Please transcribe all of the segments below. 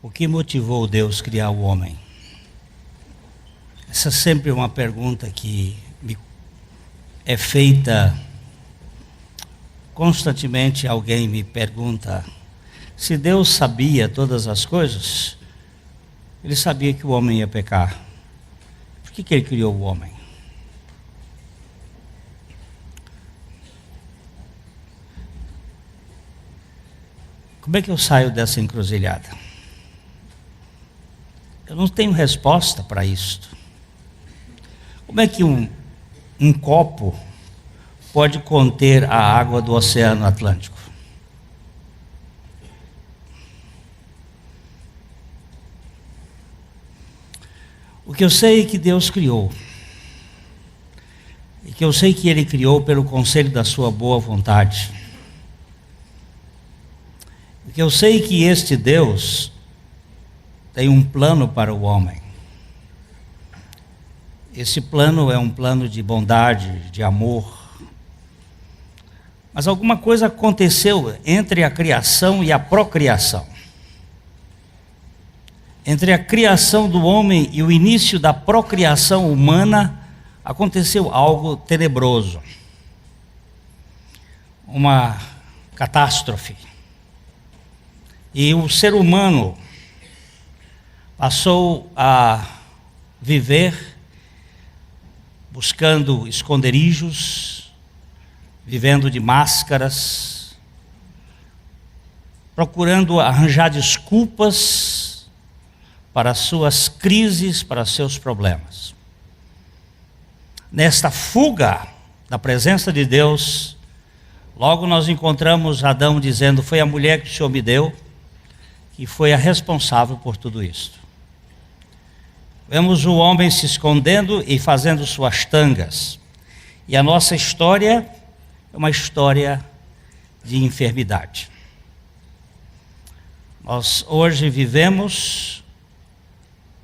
O que motivou Deus criar o homem? Essa sempre é uma pergunta que é feita constantemente. Alguém me pergunta: se Deus sabia todas as coisas, Ele sabia que o homem ia pecar, por que Ele criou o homem? Como é que eu saio dessa encruzilhada? Eu não tenho resposta para isso. Como é que um copo pode conter a água do Oceano Atlântico? O que eu sei é que Deus criou, e que eu sei que Ele criou pelo conselho da sua boa vontade. O que eu sei é que este Deus tem um plano para o homem. Esse plano é um plano de bondade, de amor. Mas alguma coisa aconteceu entre a criação e a procriação. Entre a criação do homem e o início da procriação humana, aconteceu algo tenebroso. Uma catástrofe. E o ser humano passou a viver buscando esconderijos, vivendo de máscaras, procurando arranjar desculpas para suas crises, para seus problemas. Nesta fuga da presença de Deus, logo nós encontramos Adão dizendo: foi a mulher que o Senhor me deu, que foi a responsável por tudo isso. Vemos o homem se escondendo e fazendo suas tangas. E a nossa história é uma história de enfermidade. Nós hoje vivemos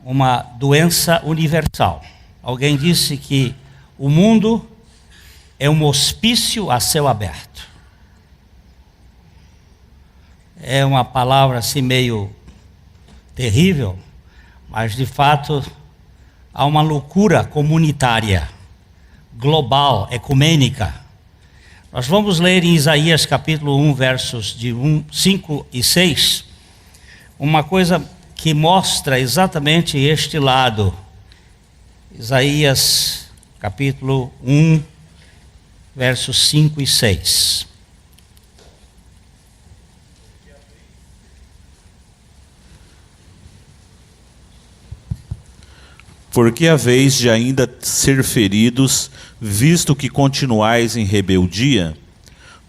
uma doença universal. Alguém disse que o mundo é um hospício a céu aberto. É uma palavra assim meio terrível, mas de fato há uma loucura comunitária, global, ecumênica. Nós vamos ler em Isaías capítulo 1, versos de 5 e 6, uma coisa que mostra exatamente este lado. Isaías capítulo 1, versos 5 e 6. Porque haveis de ainda ser feridos, visto que continuais em rebeldia?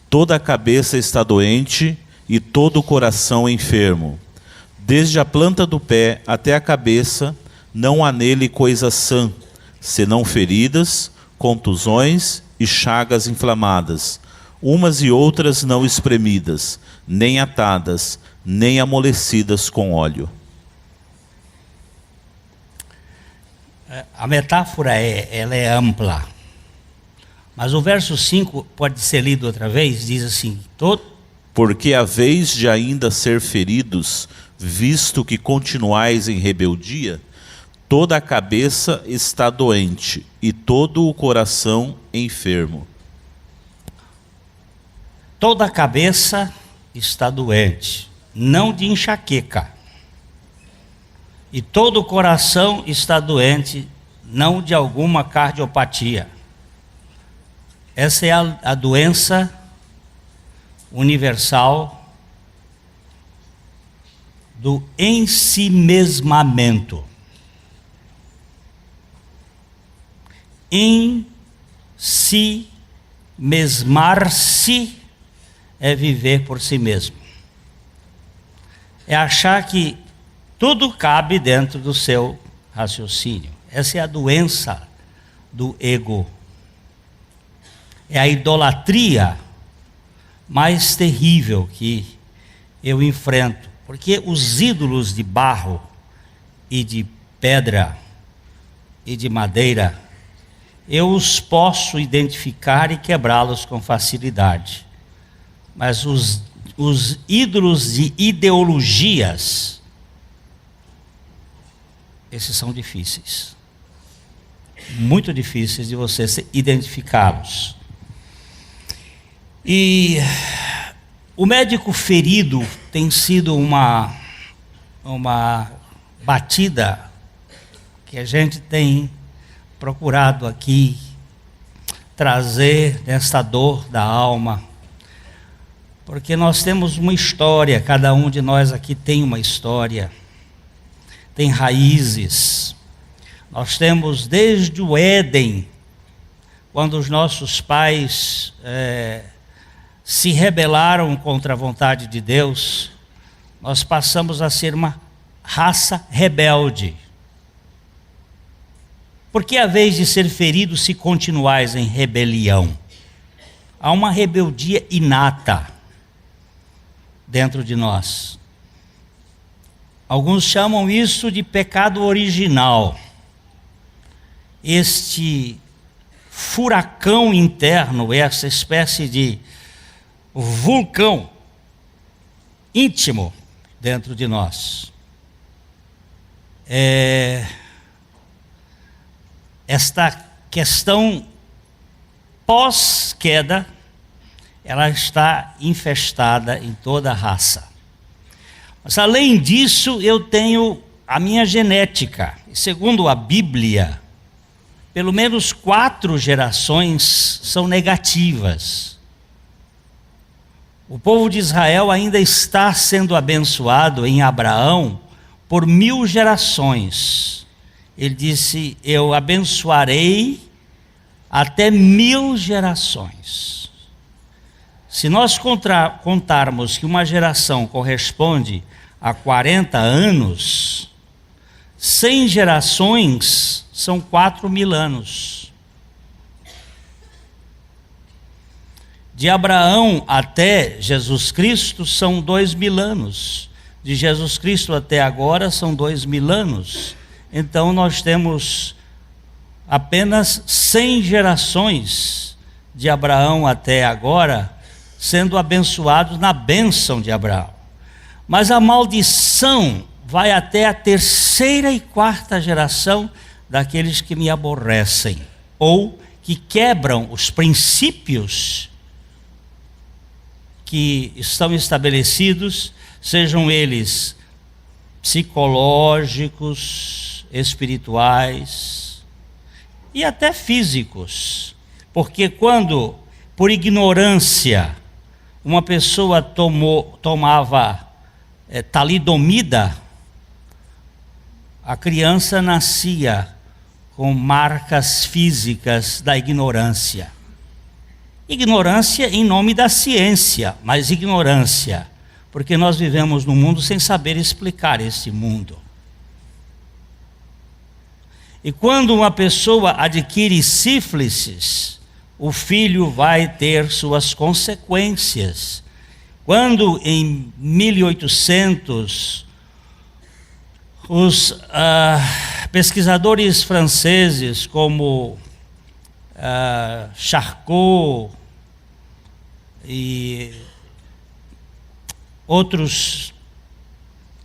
Toda a cabeça está doente e todo o coração enfermo. Desde a planta do pé até a cabeça, não há nele coisa sã, senão feridas, contusões e chagas inflamadas, umas e outras não espremidas, nem atadas, nem amolecidas com óleo. A metáfora ela é ampla, mas o verso 5 pode ser lido outra vez, diz assim: Porque haveis de ainda ser feridos, visto que continuais em rebeldia, toda a cabeça está doente e todo o coração enfermo. Toda a cabeça está doente, não de enxaqueca. E todo o coração está doente, não de alguma cardiopatia. Essa é a doença universal do ensimesmamento. Ensimesmar-se é viver por si mesmo. É achar que tudo cabe dentro do seu raciocínio. Essa é a doença do ego. É a idolatria mais terrível que eu enfrento. Porque os ídolos de barro e de pedra e de madeira, eu os posso identificar e quebrá-los com facilidade. Mas os ídolos de ideologias, esses são difíceis. Muito difíceis de você identificá-los. E o médico ferido tem sido uma batida que a gente tem procurado aqui trazer nesta dor da alma, porque nós temos uma história, cada um de nós aqui tem uma história, tem raízes. Nós temos desde o Éden, quando os nossos pais se rebelaram contra a vontade de Deus, nós passamos a ser uma raça rebelde. Porque a vez de ser ferido, se continuais em rebelião? Há uma rebeldia inata dentro de nós. Alguns chamam isso de pecado original. Este furacão interno, essa espécie de vulcão íntimo dentro de nós. Esta questão pós-queda, ela está infestada em toda a raça. Mas além disso, eu tenho a minha genética. Segundo a Bíblia, pelo menos 4 gerações são negativas. O povo de Israel ainda está sendo abençoado em Abraão por 1000 gerações. Ele disse: eu abençoarei até 1000 gerações. Se nós contarmos que uma geração corresponde a 40 anos, 100 gerações são 4.000 anos. De Abraão até Jesus Cristo são 2.000 anos. De Jesus Cristo até agora são 2.000 anos. Então nós temos apenas 100 gerações de Abraão até agora sendo abençoados na bênção de Abraão. Mas a maldição vai até a 3ª e 4ª geração daqueles que me aborrecem, ou que quebram os princípios que estão estabelecidos, sejam eles psicológicos, espirituais e até físicos. Porque quando, por ignorância, uma pessoa tomava talidomida, a criança nascia com marcas físicas da ignorância. Ignorância em nome da ciência, mas ignorância, porque nós vivemos num mundo sem saber explicar esse mundo. E quando uma pessoa adquire sífilis, o filho vai ter suas consequências. Quando em 1800 os pesquisadores franceses como Charcot e outros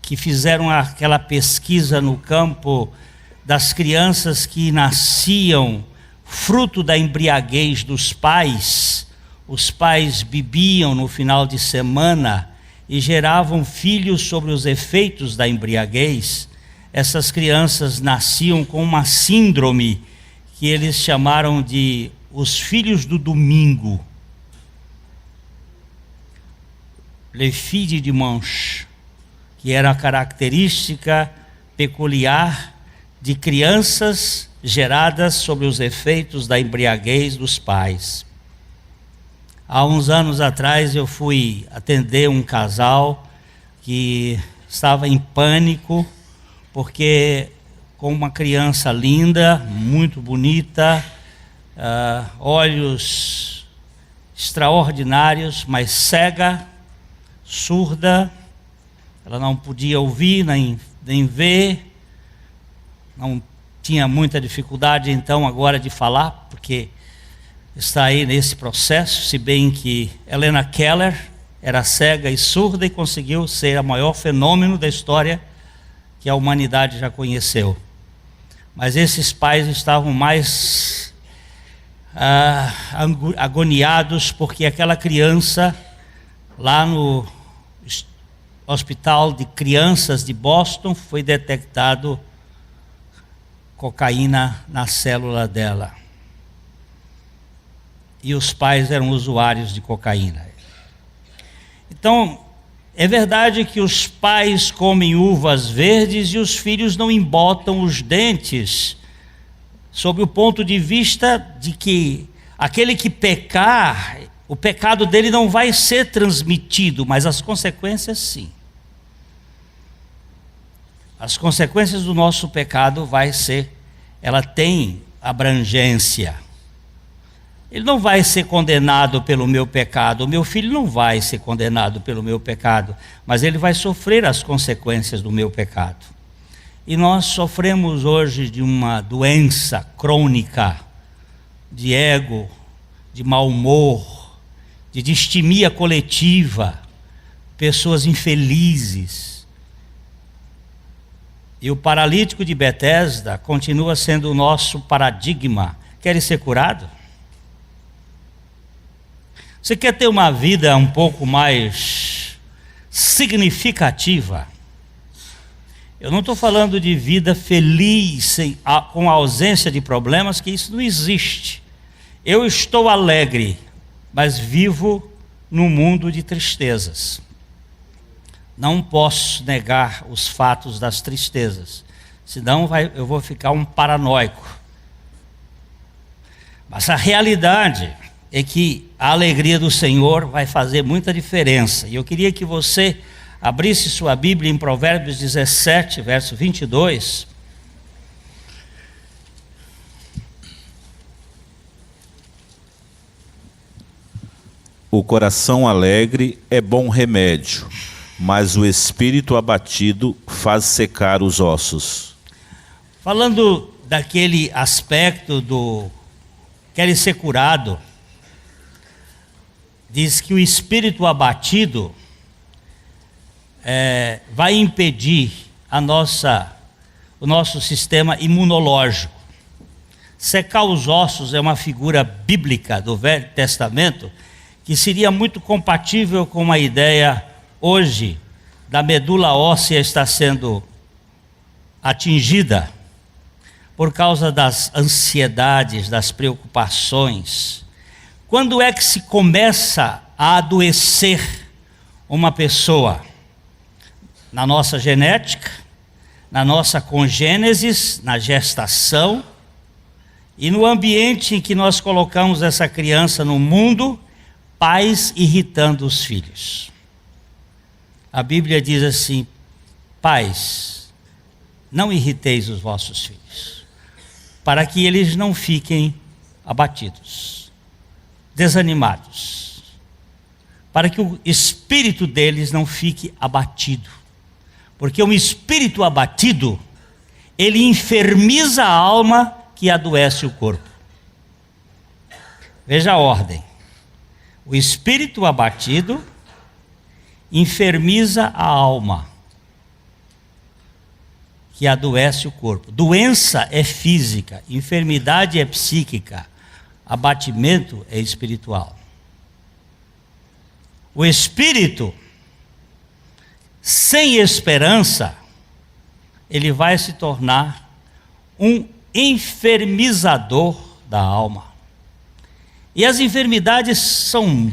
que fizeram aquela pesquisa no campo das crianças que nasciam fruto da embriaguez dos pais, os pais bebiam no final de semana e geravam filhos sobre os efeitos da embriaguez. Essas crianças nasciam com uma síndrome que eles chamaram de os filhos do domingo, les filles du dimanche, que era a característica peculiar de crianças geradas sob os efeitos da embriaguez dos pais. Há uns anos atrás eu fui atender um casal que estava em pânico, porque com uma criança linda, muito bonita, olhos extraordinários, mas cega, surda, ela não podia ouvir nem ver, não tinha muita dificuldade então agora de falar, porque está aí nesse processo, se bem que Helena Keller era cega e surda e conseguiu ser o maior fenômeno da história que a humanidade já conheceu. Mas esses pais estavam mais agoniados porque aquela criança lá no Hospital de Crianças de Boston foi detectado cocaína na célula dela. E os pais eram usuários de cocaína. Então, é verdade que os pais comem uvas verdes e os filhos não embotam os dentes, sob o ponto de vista de que aquele que pecar, o pecado dele não vai ser transmitido, mas as consequências sim. As consequências do nosso pecado ela tem abrangência. Ele não vai ser condenado pelo meu pecado, o meu filho não vai ser condenado pelo meu pecado, mas ele vai sofrer as consequências do meu pecado. E nós sofremos hoje de uma doença crônica, de ego, de mau humor, de distimia coletiva, pessoas infelizes. E o paralítico de Betesda continua sendo o nosso paradigma. Quer ser curado? Você quer ter uma vida um pouco mais significativa? Eu não estou falando de vida feliz, com ausência de problemas, que isso não existe. Eu estou alegre, mas vivo num mundo de tristezas. Não posso negar os fatos das tristezas, senão eu vou ficar um paranoico. Mas a realidade é que a alegria do Senhor vai fazer muita diferença. E eu queria que você abrisse sua Bíblia em Provérbios 17, verso 22. O coração alegre é bom remédio, mas o espírito abatido faz secar os ossos. Falando daquele aspecto do querer ser curado, diz que o espírito abatido vai impedir o nosso sistema imunológico. Secar os ossos é uma figura bíblica do Velho Testamento que seria muito compatível com a ideia hoje da medula óssea estar sendo atingida por causa das ansiedades, das preocupações. Quando é que se começa a adoecer uma pessoa? Na nossa genética, na nossa congênese, na gestação e no ambiente em que nós colocamos essa criança no mundo, pais irritando os filhos. A Bíblia diz assim: pais, não irriteis os vossos filhos, para que eles não fiquem abatidos, desanimados, para que o espírito deles não fique abatido, porque um espírito abatido, ele enfermiza a alma que adoece o corpo. Veja a ordem: o espírito abatido enfermiza a alma que adoece o corpo. Doença é física, enfermidade é psíquica, abatimento é espiritual. O espírito sem esperança, ele vai se tornar um enfermizador da alma. E as enfermidades são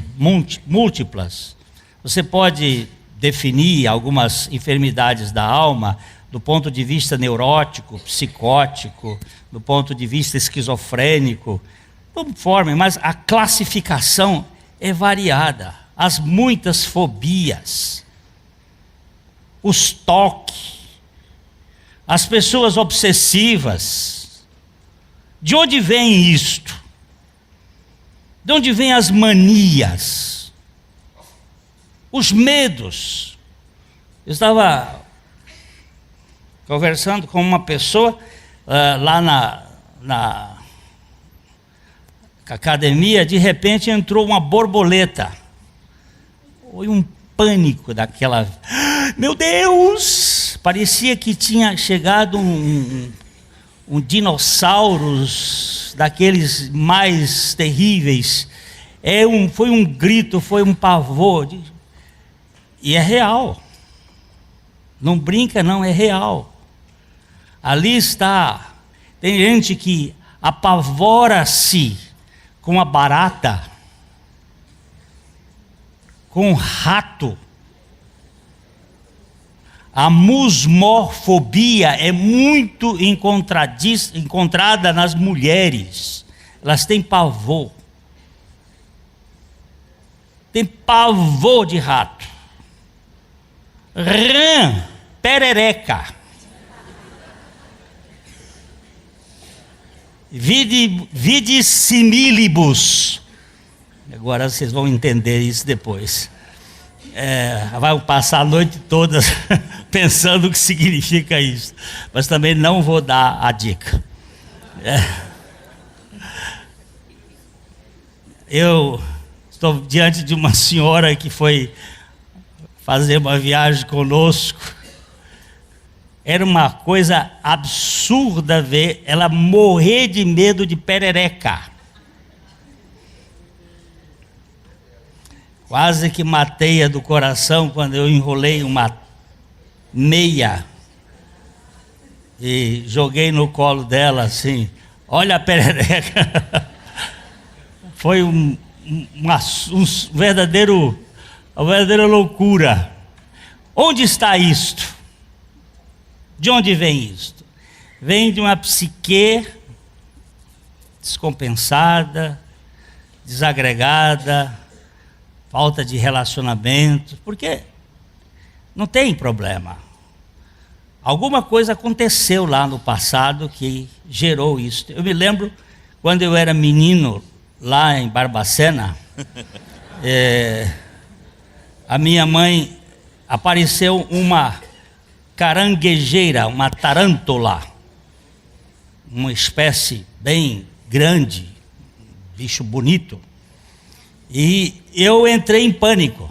múltiplas. Você pode definir algumas enfermidades da alma do ponto de vista neurótico, psicótico, do ponto de vista esquizofrênico, conforme, mas a classificação é variada. As muitas fobias, os toques, as pessoas obsessivas. De onde vem isto? De onde vêm as manias? Os medos. Eu estava conversando com uma pessoa lá na academia, de repente entrou uma borboleta. Foi um pânico daquela... Meu Deus! Parecia que tinha chegado um dinossauros daqueles mais terríveis. Foi um grito, foi um pavor. E é real. Não brinca não, é real. Ali está. Tem gente que apavora-se com a barata, com o rato. A musmofobia é muito encontrada nas mulheres. Elas têm pavor. Tem pavor de rato. Rã, perereca. Vide similibus. Agora vocês vão entender isso depois. Vai passar a noite toda pensando o que significa isso. Mas também não vou dar a dica. Eu estou diante de uma senhora que foi fazer uma viagem conosco. Era uma coisa absurda ver ela morrer de medo de perereca. Quase que matei-a do coração quando eu enrolei uma meia e joguei no colo dela assim, olha a perereca. Foi uma verdadeira loucura. Onde está isto? De onde vem isto? Vem de uma psique descompensada, desagregada, falta de relacionamento, porque não tem problema. Alguma coisa aconteceu lá no passado que gerou isso. Eu me lembro, quando eu era menino, lá em Barbacena, a minha mãe, apareceu uma caranguejeira, uma tarântula, uma espécie bem grande, bicho bonito, e eu entrei em pânico.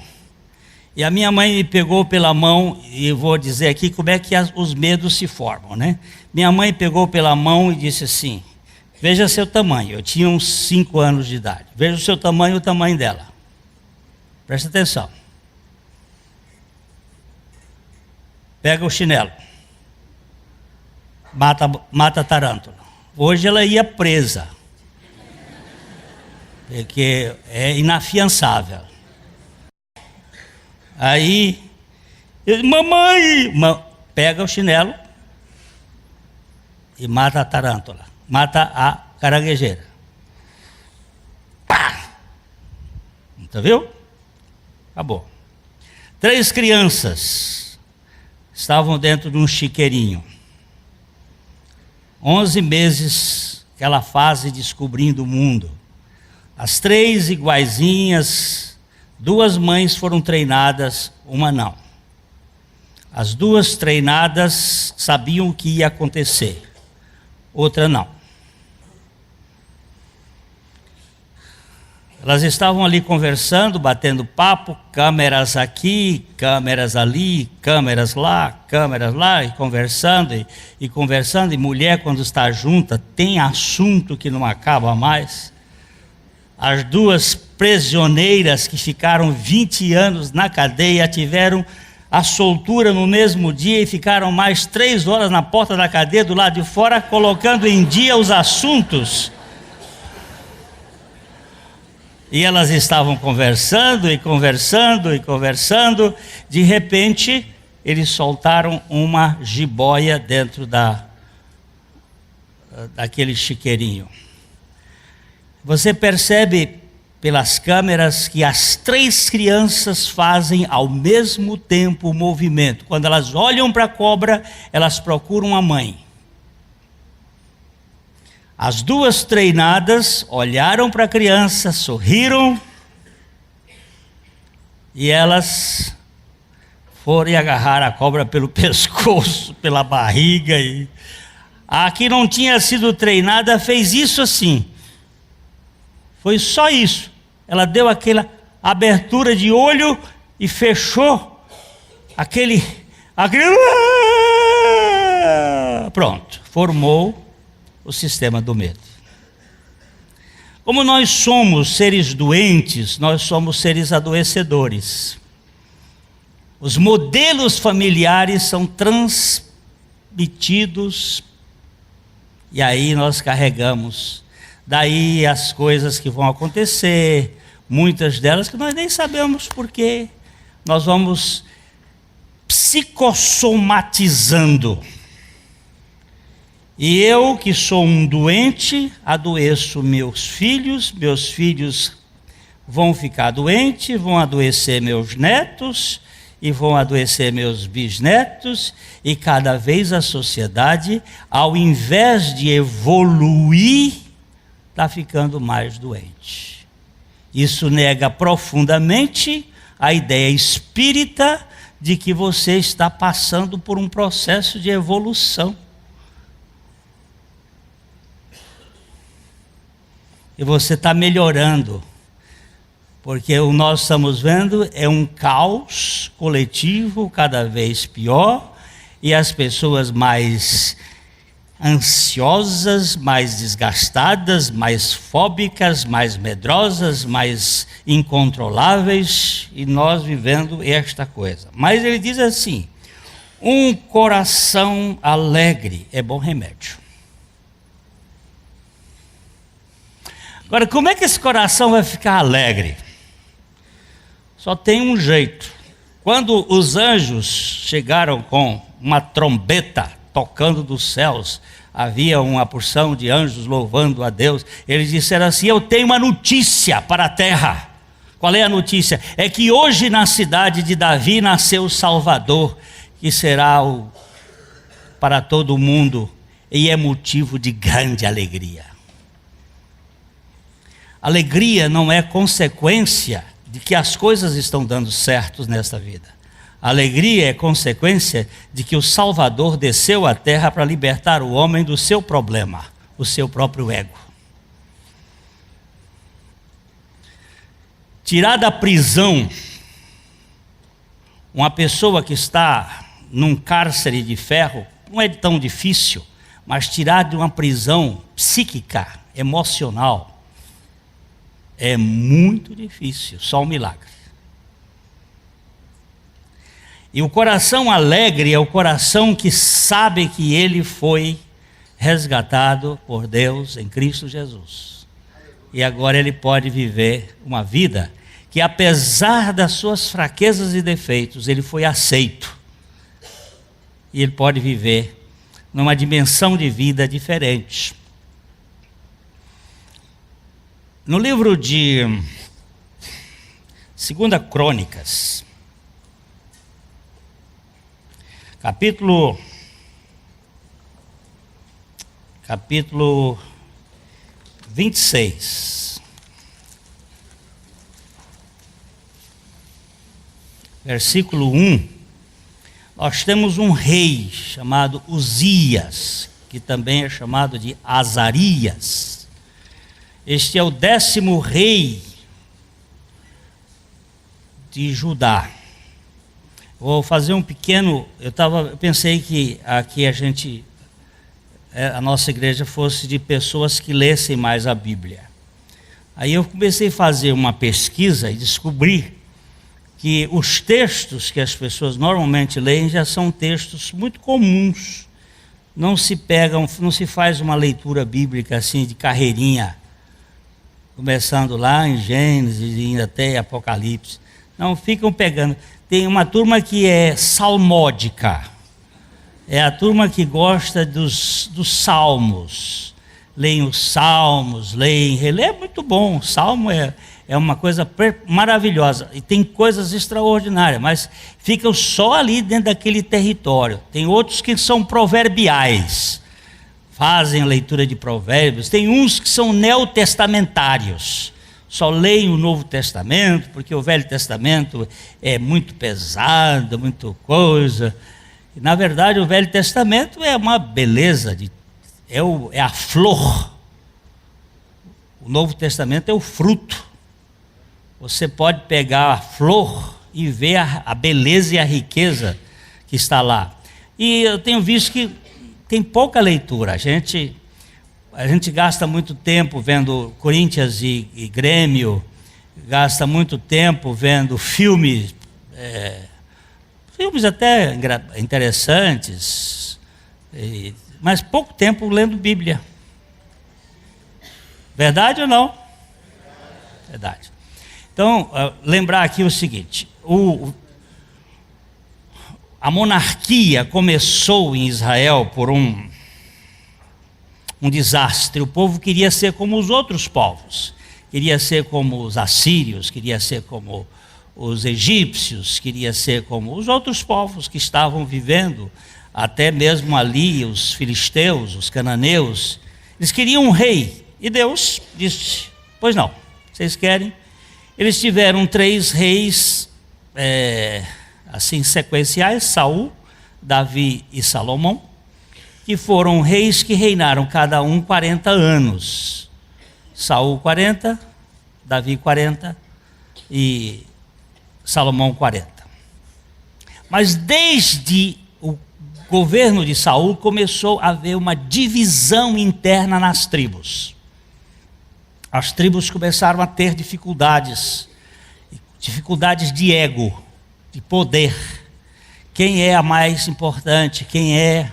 E a minha mãe me pegou pela mão, e eu vou dizer aqui como é que os medos se formam, né? Minha mãe pegou pela mão e disse assim, veja seu tamanho. Eu tinha uns 5 anos de idade. Veja o seu tamanho e o tamanho dela. Presta atenção. Pega o chinelo. Mata a tarântula. Hoje ela ia presa. Porque é inafiançável. Aí, mamãe, pega o chinelo e mata a tarântula. Mata a caranguejeira. Pá! Tá viu? Acabou. 3 crianças estavam dentro de um chiqueirinho. 11 meses, aquela fase descobrindo o mundo. As 3 iguaizinhas, 2 mães foram treinadas, uma não. As 2 treinadas sabiam o que ia acontecer, outra não. Elas estavam ali conversando, batendo papo, câmeras aqui, câmeras ali, câmeras lá, e conversando, e mulher quando está junta, tem assunto que não acaba mais. As 2 prisioneiras que ficaram 20 anos na cadeia, tiveram a soltura no mesmo dia e ficaram mais 3 horas na porta da cadeia do lado de fora, colocando em dia os assuntos. E elas estavam conversando, de repente, eles soltaram uma jiboia dentro daquele chiqueirinho. Você percebe pelas câmeras que as 3 crianças fazem ao mesmo tempo o movimento. Quando elas olham para a cobra, elas procuram a mãe. As 2 treinadas olharam para a criança, sorriram, e elas foram e agarraram a cobra pelo pescoço, pela barriga. A que não tinha sido treinada fez isso assim. Foi só isso. Ela deu aquela abertura de olho e fechou aquele... Pronto, formou o sistema do medo. Como nós somos seres doentes, nós somos seres adoecedores. Os modelos familiares são transmitidos e aí nós carregamos. Daí as coisas que vão acontecer, muitas delas que nós nem sabemos porquê, nós vamos psicossomatizando. E eu, que sou um doente, adoeço meus filhos vão ficar doentes, vão adoecer meus netos, e vão adoecer meus bisnetos, e cada vez a sociedade, ao invés de evoluir, está ficando mais doente. Isso nega profundamente a ideia espírita de que você está passando por um processo de evolução. E você está melhorando, porque o que nós estamos vendo é um caos coletivo cada vez pior, e as pessoas mais ansiosas, mais desgastadas, mais fóbicas, mais medrosas, mais incontroláveis, e nós vivendo esta coisa. Mas ele diz assim: um coração alegre é bom remédio. Agora, como é que esse coração vai ficar alegre? Só tem um jeito. Quando os anjos chegaram com uma trombeta tocando dos céus, havia uma porção de anjos louvando a Deus, eles disseram assim: eu tenho uma notícia para a terra. Qual é a notícia? É que hoje na cidade de Davi nasceu o Salvador, que será para todo o mundo, e é motivo de grande alegria. Alegria não é consequência de que as coisas estão dando certo nesta vida. Alegria é consequência de que o Salvador desceu à terra para libertar o homem do seu problema, o seu próprio ego. Tirar da prisão uma pessoa que está num cárcere de ferro não é tão difícil, mas tirar de uma prisão psíquica, emocional, é muito difícil, só um milagre. E o coração alegre é o coração que sabe que ele foi resgatado por Deus em Cristo Jesus. E agora ele pode viver uma vida que, apesar das suas fraquezas e defeitos, ele foi aceito. E ele pode viver numa dimensão de vida diferente. No livro de 2 Crônicas, capítulo 26, versículo 1, nós temos um rei chamado Uzias, que também é chamado de Azarias. Este é o 10º rei de Judá. Vou fazer um pequeno... Eu pensei que aqui a nossa igreja fosse de pessoas que lessem mais a Bíblia. Aí eu comecei a fazer uma pesquisa e descobri que os textos que as pessoas normalmente leem já são textos muito comuns. Não se faz uma leitura bíblica assim de carreirinha, começando lá em Gênesis e indo até Apocalipse. Não, ficam pegando. Tem uma turma que é salmódica. É a turma que gosta dos salmos. Leem os salmos, relê é muito bom. O salmo é uma coisa maravilhosa. E tem coisas extraordinárias, mas ficam só ali dentro daquele território. Tem outros que são proverbiais. Fazem a leitura de provérbios. Tem uns que são neotestamentários, só leem o Novo Testamento, porque o Velho Testamento é muito pesado, muito coisa. E, na verdade, o Velho Testamento é uma beleza, é a flor. O Novo Testamento é o fruto. Você pode pegar a flor e ver a beleza e a riqueza que está lá. E eu tenho visto que tem pouca leitura. A gente A gente gasta muito tempo vendo Corinthians e Grêmio, gasta muito tempo vendo filmes, filmes até interessantes, mas pouco tempo lendo Bíblia. Verdade ou não? Verdade. Então, lembrar aqui o seguinte: a monarquia começou em Israel por um desastre. O povo queria ser como os outros povos, queria ser como os assírios, queria ser como os egípcios, queria ser como os outros povos que estavam vivendo, até mesmo ali os filisteus, os cananeus. Eles queriam um rei, e Deus disse: pois não, vocês querem? Eles tiveram 3 reis assim sequenciais, Saul, Davi e Salomão, que foram reis que reinaram cada um 40 anos. Saul 40, Davi 40 e Salomão 40. Mas desde o governo de Saul começou a haver uma divisão interna nas tribos. As tribos começaram a ter dificuldades de ego, de poder. Quem é a mais importante? Quem é?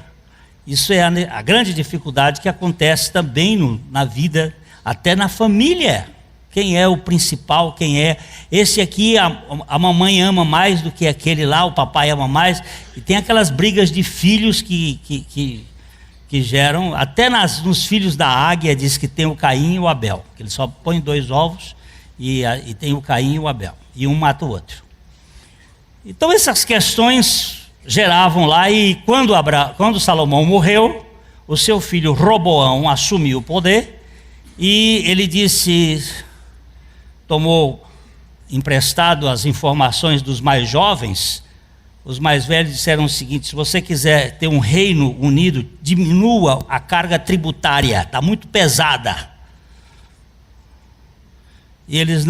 Isso é a grande dificuldade que acontece também na vida, até na família. Quem é o principal? Quem é? Esse aqui, a mamãe ama mais do que aquele lá, o papai ama mais. E tem aquelas brigas de filhos que geram, até nos filhos da águia diz que tem o Caim e o Abel, que ele só põe 2 ovos e tem o Caim e o Abel, e um mata o outro. Então essas questões geravam lá, e quando Salomão morreu, o seu filho Roboão assumiu o poder, e ele tomou emprestado as informações dos mais jovens. Os mais velhos disseram o seguinte: se você quiser ter um reino unido, diminua a carga tributária, está muito pesada. E ele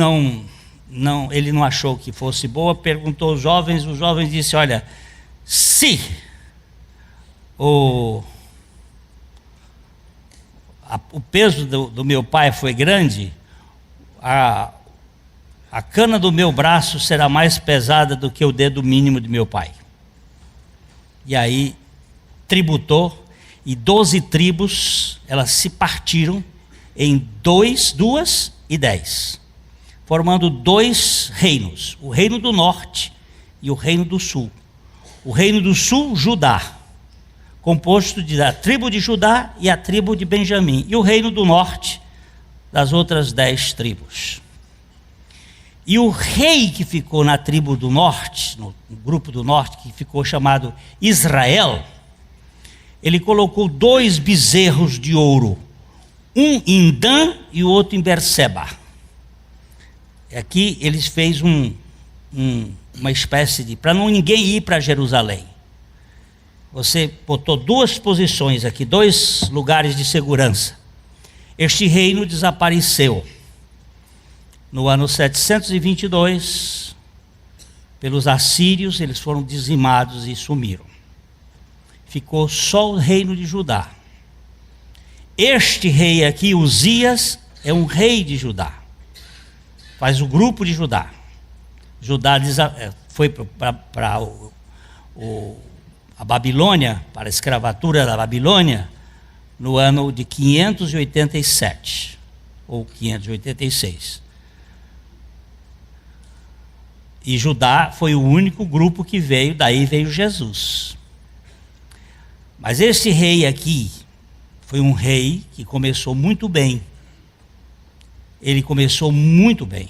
não achou que fosse boa, perguntou aos jovens, os jovens disseram: olha, se o peso do meu pai foi grande, a cana do meu braço será mais pesada do que o dedo mínimo de meu pai. E aí tributou, e 12 tribos, elas se partiram em 2 e 10, formando 2 reinos, o reino do norte e o reino do sul. O reino do sul, Judá, composto da tribo de Judá e a tribo de Benjamim, e o reino do norte, das outras 10 tribos. E o rei que ficou na tribo do norte, no grupo do norte, que ficou chamado Israel, ele colocou 2 bezerros de ouro, um em Dan e o outro em Berseba. Aqui eles fez uma espécie de, para ninguém ir para Jerusalém. Você botou 2 posições aqui, 2 lugares de segurança. Este reino desapareceu no ano 722, pelos assírios. Eles foram dizimados e sumiram. Ficou só o reino de Judá. Este rei aqui, Uzias, é um rei de Judá. Faz o grupo de Judá. Judá foi para a Babilônia, para a escravatura da Babilônia, no ano de 587, ou 586. E Judá foi o único grupo que veio, daí veio Jesus. Mas esse rei aqui foi um rei que começou muito bem. Ele começou muito bem.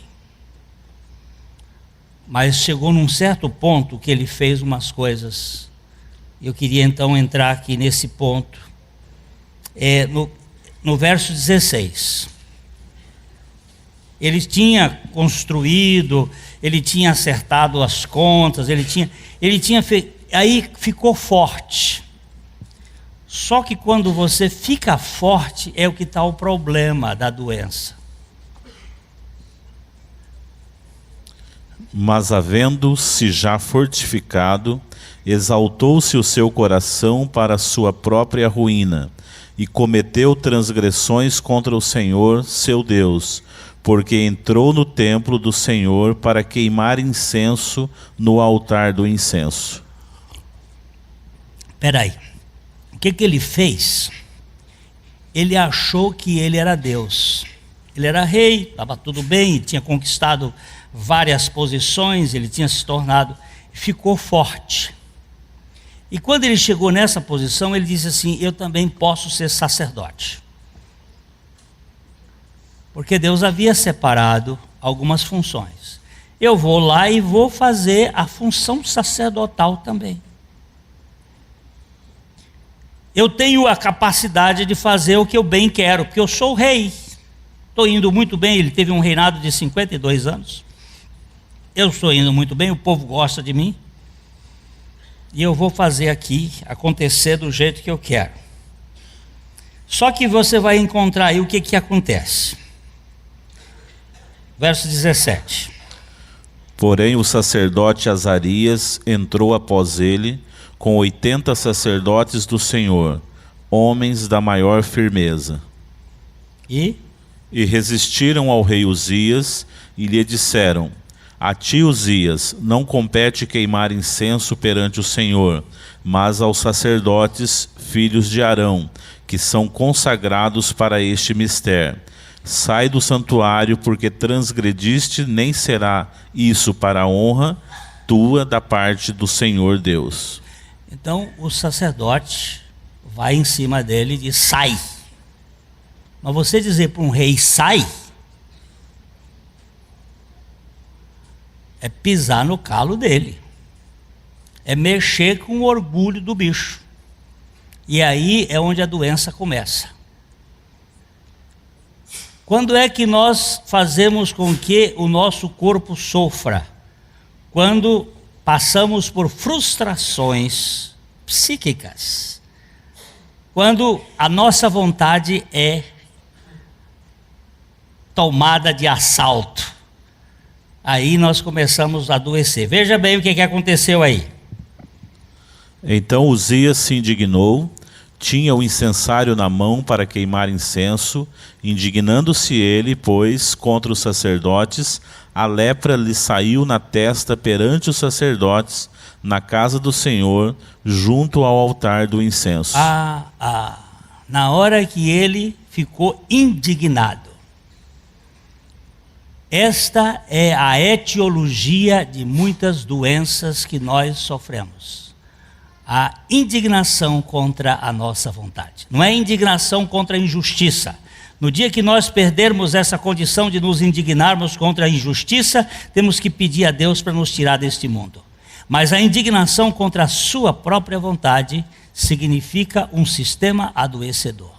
Mas chegou num certo ponto que ele fez umas coisas. Eu queria então entrar aqui nesse ponto. No verso 16. Ele tinha construído, ele tinha acertado as contas, ele tinha feito, aí ficou forte. Só que quando você fica forte é o que está o problema da doença. Mas havendo-se já fortificado, exaltou-se o seu coração para a sua própria ruína, e cometeu transgressões contra o Senhor, seu Deus, porque entrou no templo do Senhor para queimar incenso no altar do incenso. Espera aí. O que ele fez? Ele achou que ele era Deus. Ele era rei, estava tudo bem, tinha conquistado várias posições, ele tinha se tornado, ficou forte. E quando ele chegou nessa posição, ele disse assim: eu também posso ser sacerdote. Porque Deus havia separado algumas funções. Eu vou lá e vou fazer a função sacerdotal também. Eu tenho a capacidade de fazer o que eu bem quero, porque eu sou o rei. Estou indo muito bem, ele teve um reinado de 52 anos. Eu estou indo muito bem, o povo gosta de mim. E eu vou fazer aqui acontecer do jeito que eu quero. Só que você vai encontrar aí o que acontece. Verso 17. Porém o sacerdote Azarias entrou após ele, com 80 sacerdotes do Senhor, homens da maior firmeza. E resistiram ao rei Uzias e lhe disseram: a ti, Uzias, não compete queimar incenso perante o Senhor, mas aos sacerdotes, filhos de Arão, que são consagrados para este mistério. Sai do santuário, porque transgrediste, nem será isso para a honra tua da parte do Senhor Deus. Então o sacerdote vai em cima dele e diz: sai. Mas você dizer para um rei sai, é pisar no calo dele, é mexer com o orgulho do bicho. E aí é onde a doença começa. Quando é que nós fazemos com que o nosso corpo sofra? Quando passamos por frustrações psíquicas. Quando a nossa vontade é tomada de assalto. Aí nós começamos a adoecer. Veja bem o que aconteceu aí. Então Uzias se indignou, tinha o incensário na mão para queimar incenso, indignando-se ele, pois, contra os sacerdotes, a lepra lhe saiu na testa perante os sacerdotes, na casa do Senhor, junto ao altar do incenso. Na hora que ele ficou indignado. Esta é a etiologia de muitas doenças que nós sofremos. A indignação contra a nossa vontade. Não é indignação contra a injustiça. No dia que nós perdermos essa condição de nos indignarmos contra a injustiça, temos que pedir a Deus para nos tirar deste mundo. Mas a indignação contra a sua própria vontade significa um sistema adoecedor.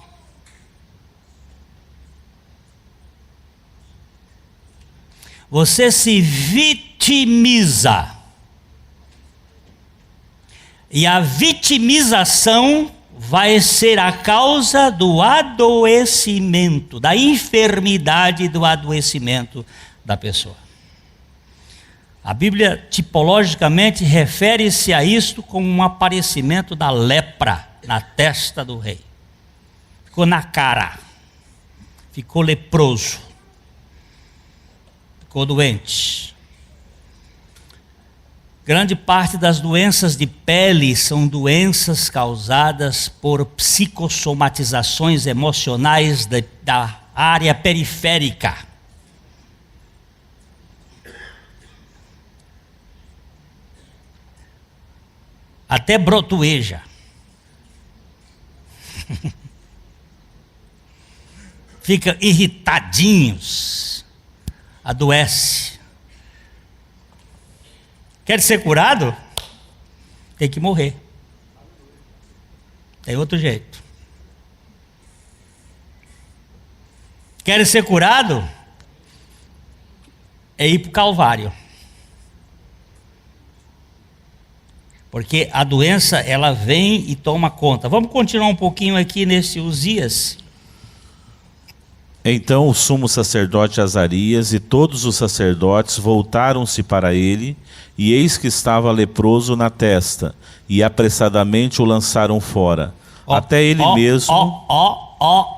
Você se vitimiza. E a vitimização vai ser a causa do adoecimento, da enfermidade do adoecimento da pessoa. A Bíblia tipologicamente refere-se a isto como um aparecimento da lepra na testa do rei. Ficou na cara, ficou leproso, ficou doente. Grande parte das doenças de pele são doenças causadas por psicossomatizações emocionais da área periférica. Até brotoeja. Fica irritadinhos. Adoece. Quer ser curado? Tem que morrer. Tem outro jeito. Quer ser curado? É ir para o Calvário. Porque a doença, ela vem e toma conta. Vamos continuar um pouquinho aqui nesse Uzias. Então o sumo sacerdote Azarias e todos os sacerdotes voltaram-se para ele, e eis que estava leproso na testa, e apressadamente o lançaram fora. Até ele mesmo.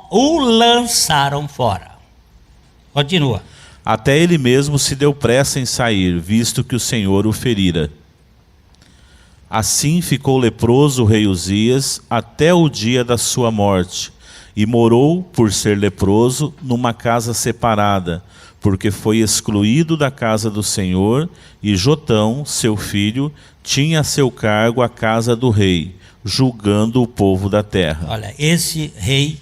O lançaram fora. Continua. Até ele mesmo se deu pressa em sair, visto que o Senhor o ferira. Assim ficou leproso o rei Uzias até o dia da sua morte, e morou, por ser leproso, numa casa separada, porque foi excluído da casa do Senhor, e Jotão, seu filho, tinha a seu cargo a casa do rei, julgando o povo da terra. Olha, esse rei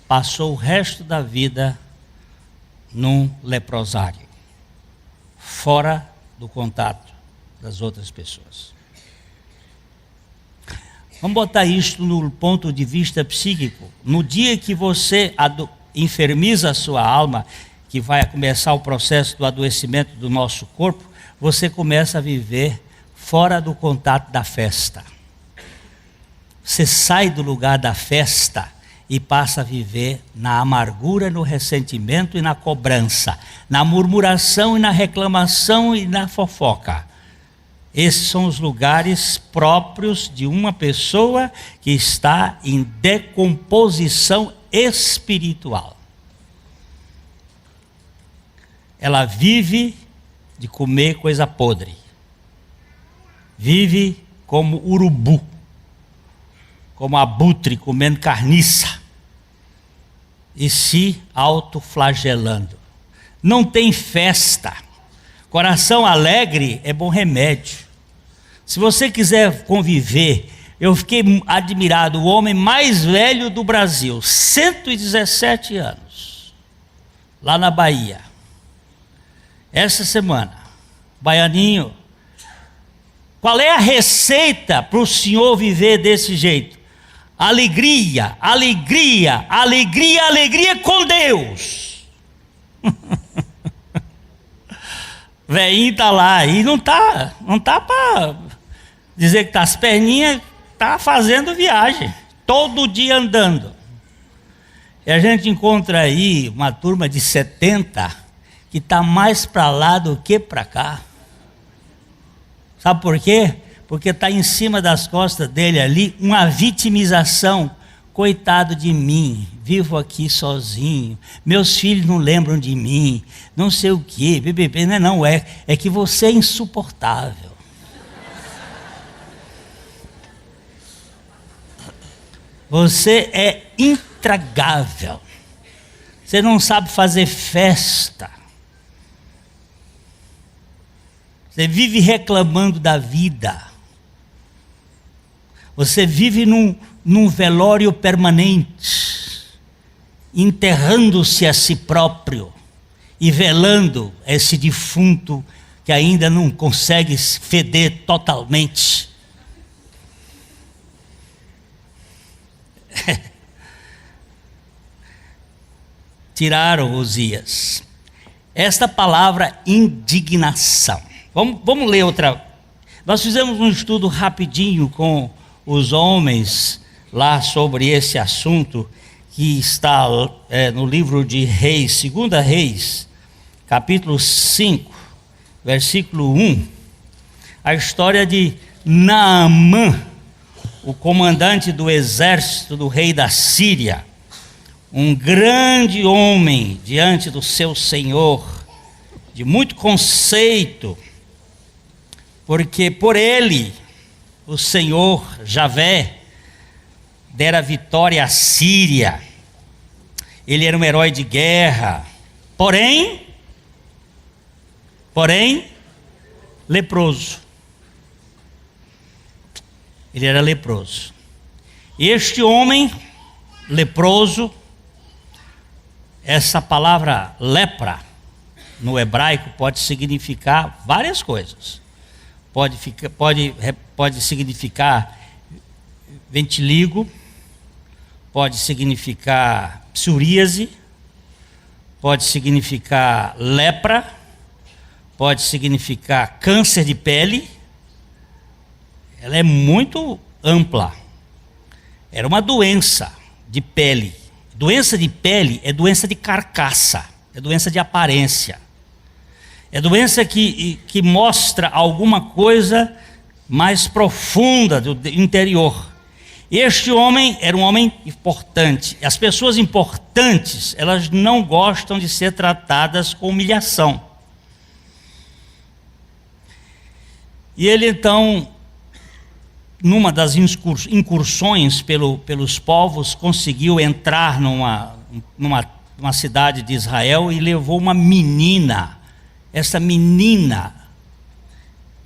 passou o resto da vida num leprosário, fora do contato das outras pessoas. Vamos botar isto no ponto de vista psíquico. No dia que você enfermiza a sua alma, que vai começar o processo do adoecimento do nosso corpo, você começa a viver fora do contato da festa. Você sai do lugar da festa e passa a viver na amargura, no ressentimento e na cobrança, na murmuração e na reclamação e na fofoca. Esses são os lugares próprios de uma pessoa que está em decomposição espiritual. Ela vive de comer coisa podre. Vive como urubu, como abutre comendo carniça e se autoflagelando. Não tem festa. Coração alegre é bom remédio. Se você quiser conviver, eu fiquei admirado, o homem mais velho do Brasil, 117 anos, lá na Bahia. Essa semana, baianinho, qual é a receita para o senhor viver desse jeito? Alegria, alegria, alegria, alegria com Deus. Velhinho está lá e não tá para dizer que tá as perninhas, tá fazendo viagem, todo dia andando. E a gente encontra aí uma turma de 70 que está mais para lá do que para cá. Sabe por quê? Porque está em cima das costas dele ali uma vitimização. Coitado de mim, vivo aqui sozinho, meus filhos não lembram de mim, não sei o quê, BBB, é que você é insuportável. Você é intragável. Você não sabe fazer festa. Você vive reclamando da vida. Você vive num velório permanente, enterrando-se a si próprio e velando esse defunto que ainda não consegue feder totalmente. Tiraram Uzias. Esta palavra indignação. Vamos ler outra. Nós fizemos um estudo rapidinho com os homens lá sobre esse assunto que está no livro de Reis, 2 Reis, capítulo 5, versículo 1. A história de Naamã, o comandante do exército do rei da Síria, um grande homem diante do seu senhor, de muito conceito, porque por ele o Senhor Javé dera vitória à Síria. Ele era um herói de guerra, porém leproso. Ele era leproso. Este homem leproso, essa palavra lepra no hebraico pode significar várias coisas. Pode significar vitiligo, pode significar psoríase, pode significar lepra, pode significar câncer de pele. Ela é muito ampla. Era uma doença de pele. Doença de pele é doença de carcaça, é doença de aparência. É doença que mostra alguma coisa mais profunda do interior. Este homem era um homem importante. As pessoas importantes, elas não gostam de ser tratadas com humilhação. E ele então, numa das incursões pelos povos, conseguiu entrar numa cidade de Israel e levou uma menina. Essa menina,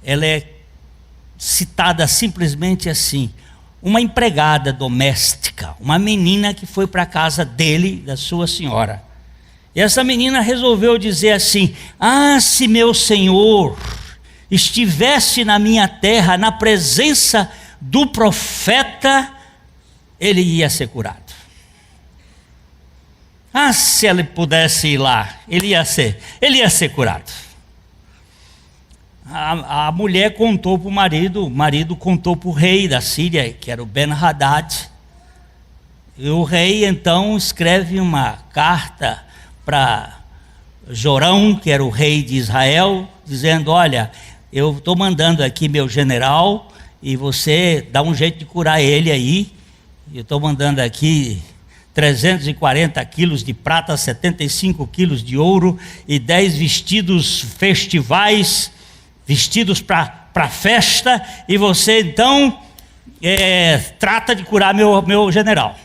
ela é citada simplesmente assim: uma empregada doméstica, uma menina que foi para a casa dele, da sua senhora. E essa menina resolveu dizer assim: ah, se meu senhor estivesse na minha terra, na presença do profeta, ele ia ser curado. Ah, se ele pudesse ir lá, ele ia ser curado. A mulher contou para o marido contou para o rei da Síria, que era o Ben-Hadad. E o rei então escreve uma carta para Jorão, que era o rei de Israel, dizendo: olha, eu estou mandando aqui meu general e você dá um jeito de curar ele aí. Eu estou mandando aqui 340 quilos de prata, 75 quilos de ouro e 10 vestidos festivais, vestidos para festa, e você então trata de curar meu general.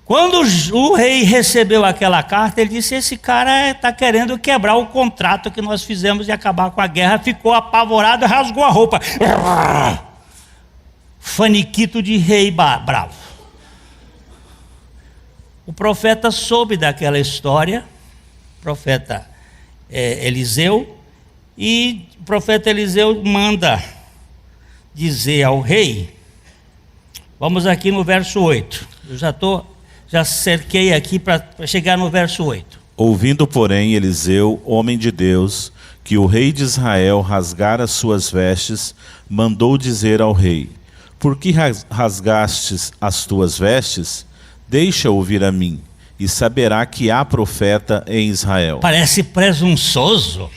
Quando o rei recebeu aquela carta, ele disse: esse cara está querendo quebrar o contrato que nós fizemos de acabar com a guerra. Ficou apavorado, rasgou a roupa. Faniquito de rei bravo. O profeta soube daquela história, o profeta Eliseu, e o profeta Eliseu manda dizer ao rei, vamos aqui no verso 8, eu já cerquei aqui para chegar no verso 8. Ouvindo, porém, Eliseu, homem de Deus, que o rei de Israel rasgara suas vestes, mandou dizer ao rei: por que rasgastes as tuas vestes? Deixa ouvir a mim, e saberá que há profeta em Israel. Parece presunçoso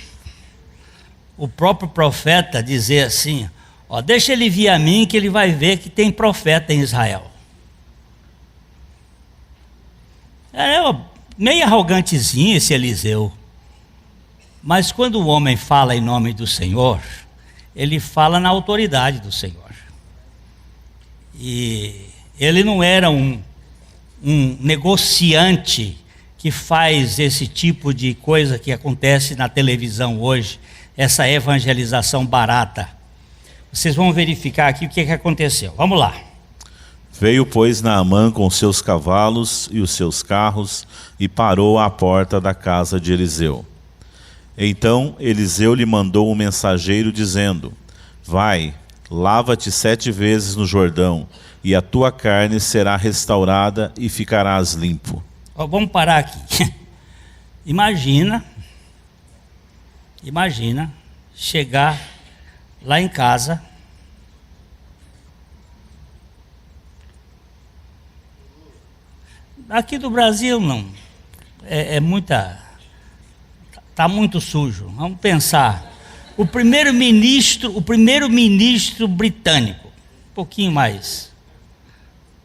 o próprio profeta dizer assim: ó, deixa ele vir a mim, que ele vai ver que tem profeta em Israel. É meio arrogantezinho esse Eliseu. Mas quando o homem fala em nome do Senhor, ele fala na autoridade do Senhor. E ele não era um negociante que faz esse tipo de coisa que acontece na televisão hoje, essa evangelização barata. Vocês vão verificar aqui o que aconteceu. Vamos lá. Veio, pois, Naamã com os seus cavalos e os seus carros e parou à porta da casa de Eliseu. Então Eliseu lhe mandou um mensageiro dizendo: vai, lava-te 7 vezes no Jordão, e a tua carne será restaurada e ficarás limpo. Vamos parar aqui. Imagina chegar lá em casa, aqui do Brasil não, está muito sujo. Vamos pensar, o primeiro-ministro britânico, um pouquinho mais,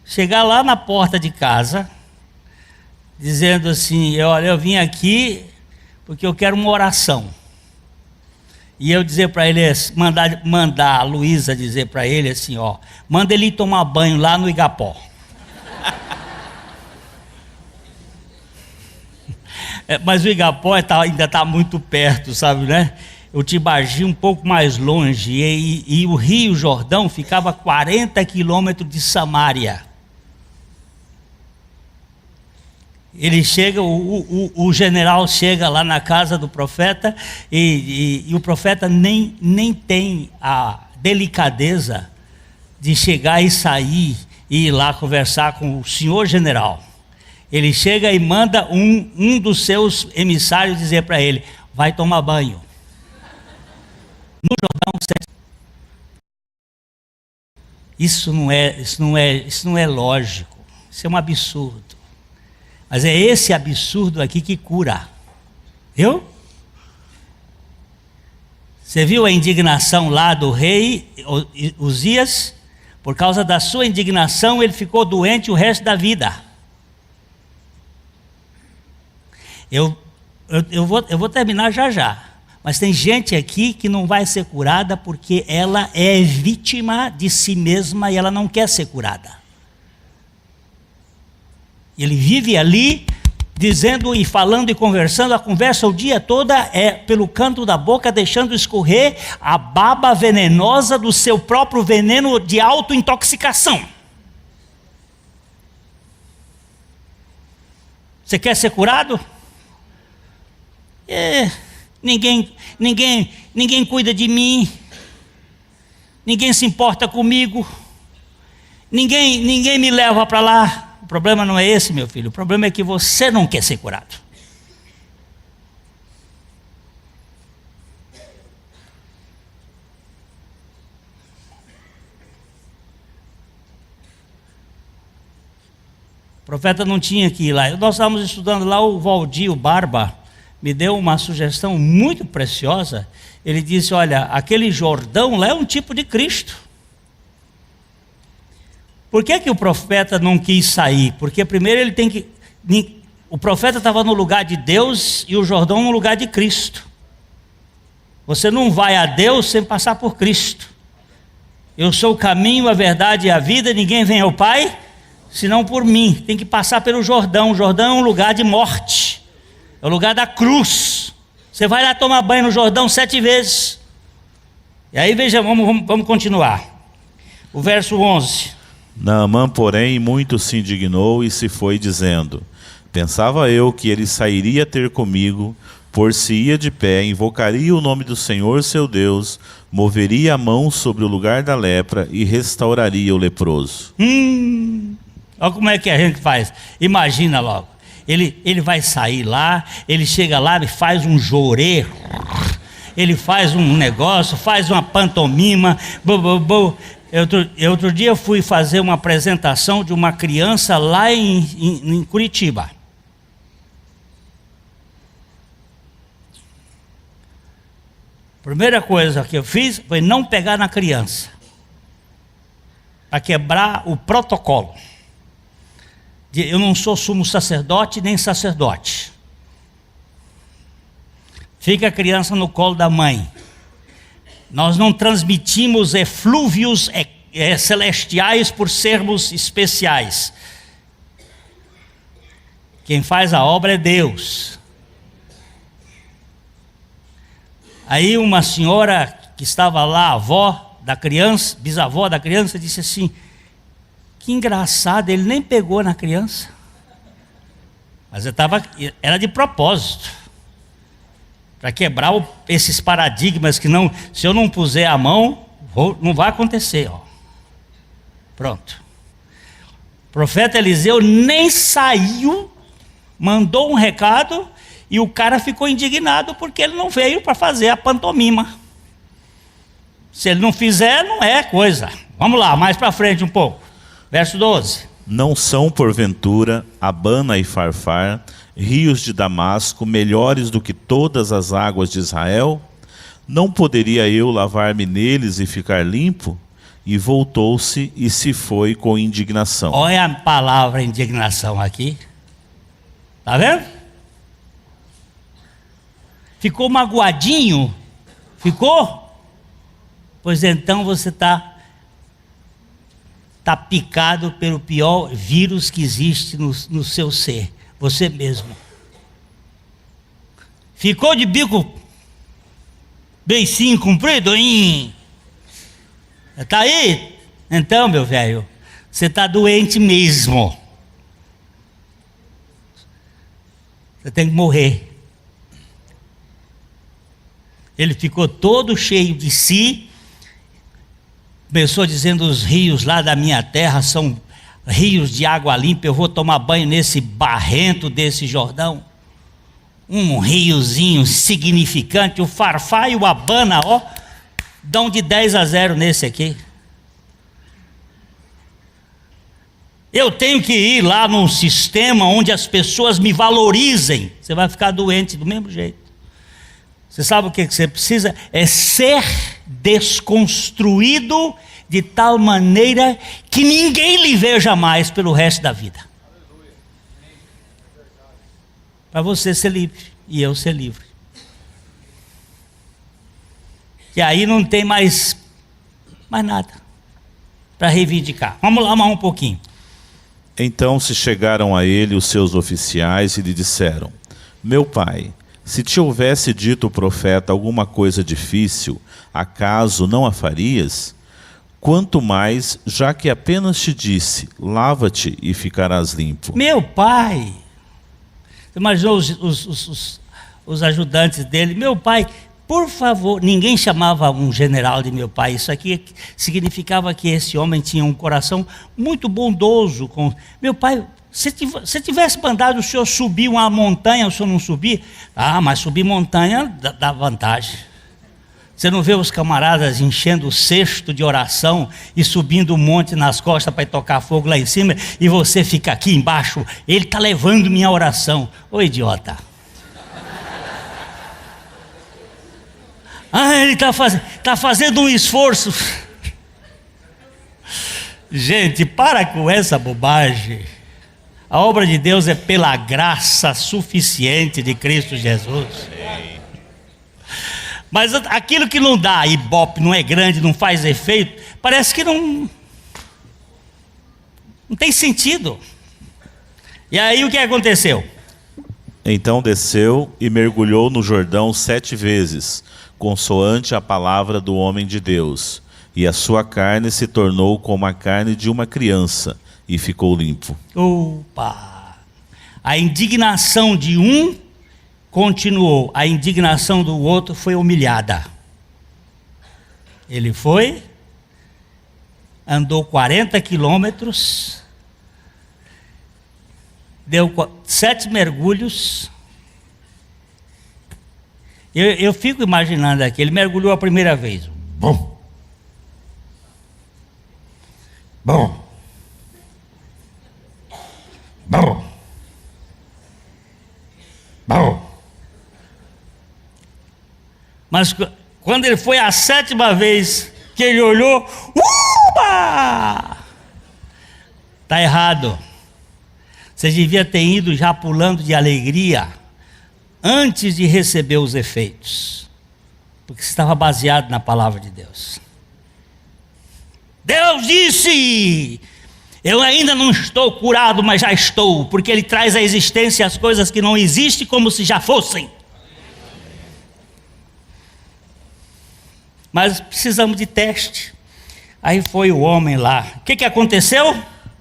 chegar lá na porta de casa, dizendo assim: olha, eu vim aqui porque eu quero uma oração. E eu dizer para ele, mandar a Luísa dizer para ele assim: ó, manda ele tomar banho lá no Igapó. Mas o Igapó ainda está muito perto, sabe, né? O Tibagi um pouco mais longe, e o Rio Jordão ficava a 40 quilômetros de Samaria. Ele chega, o general chega lá na casa do profeta, e o profeta nem tem a delicadeza de chegar e sair e ir lá conversar com o senhor general. Ele chega e manda um dos seus emissários dizer para ele: vai tomar banho no Jordão. Isso não é lógico, isso é um absurdo. Mas é esse absurdo aqui que cura. Viu? Você viu a indignação lá do rei Uzias? Por causa da sua indignação, ele ficou doente o resto da vida. Eu vou terminar já. Mas tem gente aqui que não vai ser curada porque ela é vítima de si mesma e ela não quer ser curada. Ele vive ali dizendo e falando e conversando, a conversa o dia todo é pelo canto da boca, deixando escorrer a baba venenosa do seu próprio veneno de autointoxicação. Você quer ser curado? Ninguém cuida de mim, ninguém se importa comigo, ninguém me leva para lá. O problema não é esse, meu filho, o problema é que você não quer ser curado. O profeta não tinha que ir lá. Nós estávamos estudando lá, o Valdir Barba me deu uma sugestão muito preciosa. Ele disse, olha, aquele Jordão lá é um tipo de Cristo. Por que o profeta não quis sair? Porque primeiro ele tem que... O profeta estava no lugar de Deus e o Jordão no lugar de Cristo. Você não vai a Deus sem passar por Cristo. Eu sou o caminho, a verdade e a vida, ninguém vem ao Pai senão por mim. Tem que passar pelo Jordão. O Jordão é um lugar de morte. É o lugar da cruz. Você vai lá tomar banho no Jordão 7 vezes. E aí veja, vamos continuar. O verso 11. Naamã, porém, muito se indignou e se foi dizendo: pensava eu que ele sairia ter comigo, por-se-ia de pé, invocaria o nome do Senhor seu Deus, moveria a mão sobre o lugar da lepra e restauraria o leproso. Olha como é que a gente faz. Imagina logo. Ele vai sair lá, ele chega lá e faz um jorê, ele faz um negócio, faz uma pantomima. Outro dia eu fui fazer uma apresentação de uma criança lá em Curitiba. Primeira coisa que eu fiz foi não pegar na criança, para quebrar o protocolo. Eu não sou sumo sacerdote nem sacerdote. Fica a criança no colo da mãe. Nós não transmitimos eflúvios celestiais por sermos especiais. Quem faz a obra é Deus. Aí uma senhora que estava lá, avó da criança, bisavó da criança, disse assim: que engraçado, ele nem pegou na criança. Mas era de propósito, para quebrar esses paradigmas que não, se eu não puser a mão, não vai acontecer. Ó. Pronto. O profeta Eliseu nem saiu, mandou um recado, e o cara ficou indignado porque ele não veio para fazer a pantomima. Se ele não fizer, não é coisa. Vamos lá, mais para frente um pouco. Verso 12. Não são, porventura, Abana e Farfar, rios de Damasco, melhores do que todas as águas de Israel? Não poderia eu lavar-me neles e ficar limpo? E voltou-se e se foi com indignação. Olha a palavra indignação aqui. Está vendo? Ficou magoadinho? Ficou? Pois então você está picado pelo pior vírus que existe no seu ser, você mesmo. Ficou de bico beicinho comprido? Está aí? Então, meu velho, você está doente mesmo. Você tem que morrer. Ele ficou todo cheio de si. Começou dizendo: os rios lá da minha terra são rios de água limpa, eu vou tomar banho nesse barrento desse Jordão. Um riozinho significante. O Farfar e o Abana, ó, dão de 10-0 nesse aqui. Eu tenho que ir lá num sistema onde as pessoas me valorizem. Você vai ficar doente do mesmo jeito. Você sabe o que você precisa? É ser desconstruído de tal maneira que ninguém lhe veja mais pelo resto da vida. Para você ser livre e eu ser livre. E aí não tem mais nada para reivindicar. Vamos lá mais um pouquinho. Então se chegaram a ele os seus oficiais e lhe disseram: meu pai, se te houvesse dito o profeta alguma coisa difícil, acaso não a farias? Quanto mais, já que apenas te disse: lava-te e ficarás limpo. Meu pai, imaginou os ajudantes dele? Meu pai, por favor, ninguém chamava um general de meu pai. Isso aqui significava que esse homem tinha um coração muito bondoso. Meu pai, se tivesse mandado o senhor subir uma montanha, o senhor não subir? Ah, mas subir montanha dá vantagem. Você não vê os camaradas enchendo o cesto de oração e subindo um monte nas costas para tocar fogo lá em cima, e você fica aqui embaixo, ele está levando minha oração. Ô idiota. Ah, ele está fazendo um esforço. Gente, para com essa bobagem. A obra de Deus é pela graça suficiente de Cristo Jesus. Mas aquilo que não dá ibope, não é grande, não faz efeito, parece que não tem sentido. E aí o que aconteceu? Então desceu e mergulhou no Jordão 7 vezes, consoante a palavra do homem de Deus, e a sua carne se tornou como a carne de uma criança, e ficou limpo. Opa! A indignação de um continuou, a indignação do outro foi humilhada. Ele foi, andou 40 quilômetros, deu 7 mergulhos. Eu fico imaginando aqui, ele mergulhou a primeira vez. Bom. Bom. Bom. Bom. Mas quando ele foi a 7ª vez que ele olhou, está errado. Você devia ter ido já pulando de alegria antes de receber os efeitos, porque estava baseado na palavra de Deus. Deus disse: eu ainda não estou curado, mas já estou, porque Ele traz à existência as coisas que não existem como se já fossem. Mas precisamos de teste. Aí foi o homem lá. O que aconteceu?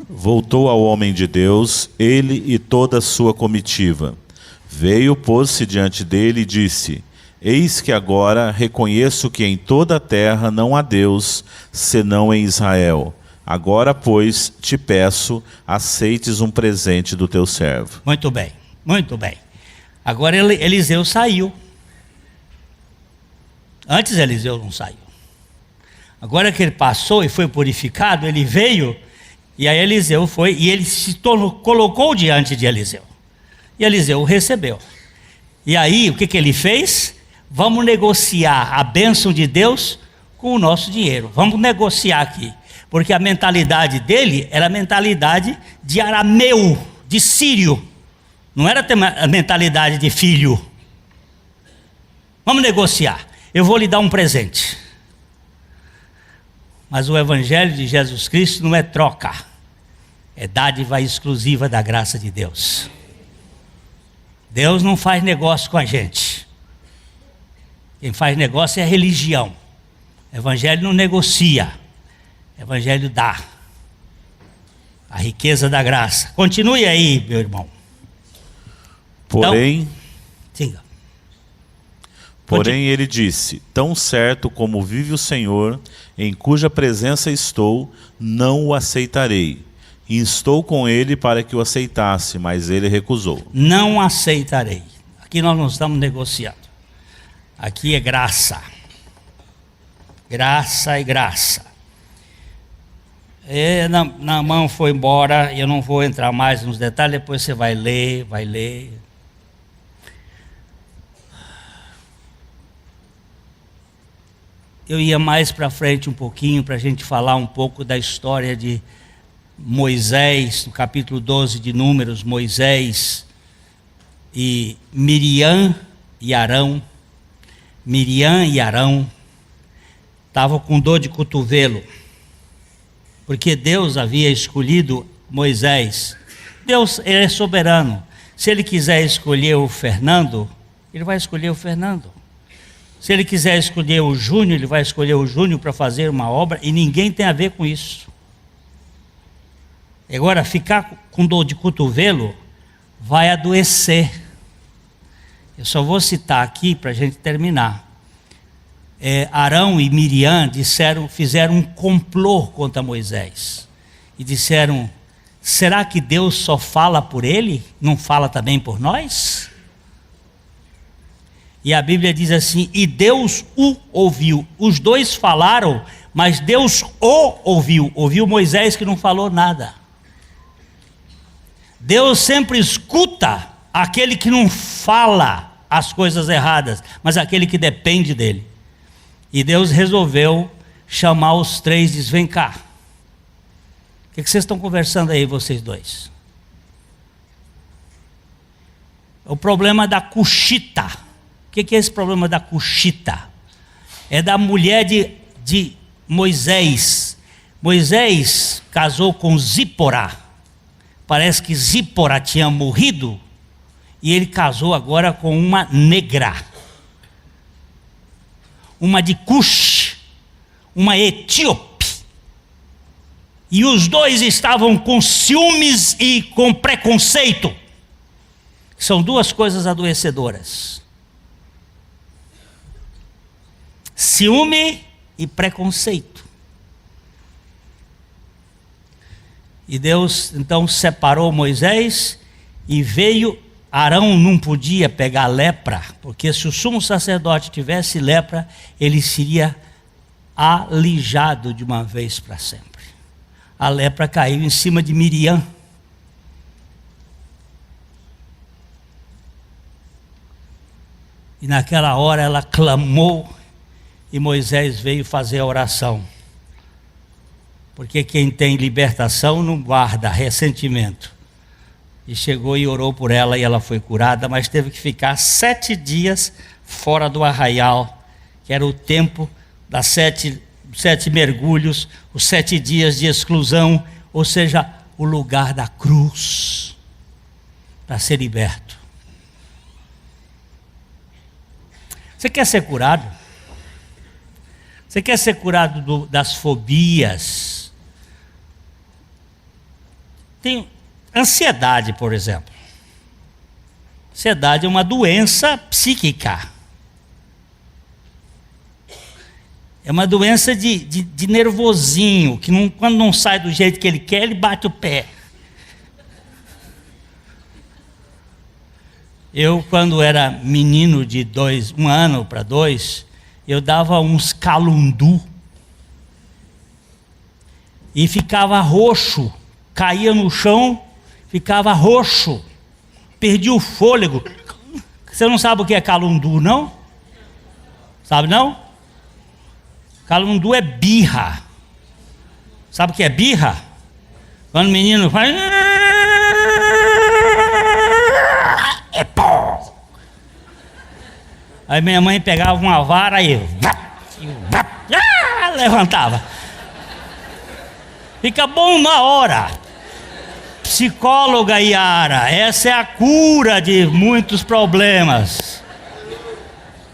Voltou ao homem de Deus, ele e toda a sua comitiva. Veio, pôs-se diante dele e disse: eis que agora reconheço que em toda a terra não há Deus, senão em Israel. Agora, pois, te peço, aceites um presente do teu servo. Muito bem, muito bem. Agora Eliseu saiu. Antes Eliseu não saiu. Agora que ele passou e foi purificado, ele veio, e aí Eliseu foi, e ele se colocou diante de Eliseu. E Eliseu o recebeu. E aí, o que ele fez? Vamos negociar a bênção de Deus com o nosso dinheiro. Vamos negociar aqui. Porque a mentalidade dele era a mentalidade de arameu, de sírio. Não era a mentalidade de filho. Vamos negociar. Eu vou lhe dar um presente. Mas o evangelho de Jesus Cristo não é troca. É dádiva exclusiva da graça de Deus. Deus não faz negócio com a gente. Quem faz negócio é a religião. O evangelho não negocia. O evangelho dá. A riqueza da graça. Continue aí, meu irmão. Porém, então, siga. Porém ele disse: tão certo como vive o Senhor, em cuja presença estou, não o aceitarei. E estou com ele para que o aceitasse, mas ele recusou. Não aceitarei. Aqui nós não estamos negociando. Aqui é graça. Graça e graça. Naamã foi embora, eu não vou entrar mais nos detalhes, depois você vai ler. eu ia mais para frente um pouquinho para a gente falar um pouco da história de Moisés, no capítulo 12 de Números, Moisés e Miriam e Arão. Miriam e Arão estavam com dor de cotovelo, porque Deus havia escolhido Moisés. Deus, ele é soberano. Se ele quiser escolher o Fernando, ele vai escolher o Fernando. Se ele quiser escolher o Júnior, ele vai escolher o Júnior para fazer uma obra, e ninguém tem a ver com isso. Agora, ficar com dor de cotovelo vai adoecer. Eu só vou citar aqui para a gente terminar. Arão e Miriam fizeram um complô contra Moisés. E disseram: será que Deus só fala por ele? Não fala também por nós? E a Bíblia diz assim: e Deus o ouviu. Os dois falaram, mas Deus o ouviu. Ouviu Moisés, que não falou nada. Deus sempre escuta aquele que não fala as coisas erradas, mas aquele que depende dele. E Deus resolveu chamar os três e diz: vem cá. O que vocês estão conversando aí, vocês dois? O problema da Cuxita. O que é esse problema da Cuxita? É da mulher de Moisés. Moisés casou com Zípora. Parece que Zípora tinha morrido, e ele casou agora com uma negra, uma de Cush, uma etíope. E os dois estavam com ciúmes e com preconceito. São duas coisas adoecedoras: ciúme e preconceito. E Deus então separou Moisés, e veio. Arão não podia pegar lepra, porque se o sumo sacerdote tivesse lepra, ele seria alijado de uma vez para sempre. A lepra caiu em cima de Miriam. E naquela hora ela clamou, e Moisés veio fazer a oração. Porque quem tem libertação não guarda ressentimento. E chegou e orou por ela, e ela foi curada, mas teve que ficar 7 dias fora do arraial, que era o tempo das 7 mergulhos, os 7 dias de exclusão, ou seja, o lugar da cruz, para ser liberto. Você quer ser curado? Você quer ser curado das fobias? Tem ansiedade, por exemplo. Ansiedade é uma doença psíquica. É uma doença de nervosinho, que não, quando não sai do jeito que ele quer, ele bate o pé. Eu, quando era menino de 1 ano para 2, eu dava uns calundu. E ficava roxo, caía no chão, ficava roxo, perdi o fôlego. Você não sabe o que é calundu, não? Sabe não? Calundu é birra. Sabe o que é birra? Quando o menino faz... é pó. Aí minha mãe pegava uma vara e levantava. Fica bom na hora. Psicóloga Yara, essa é a cura de muitos problemas.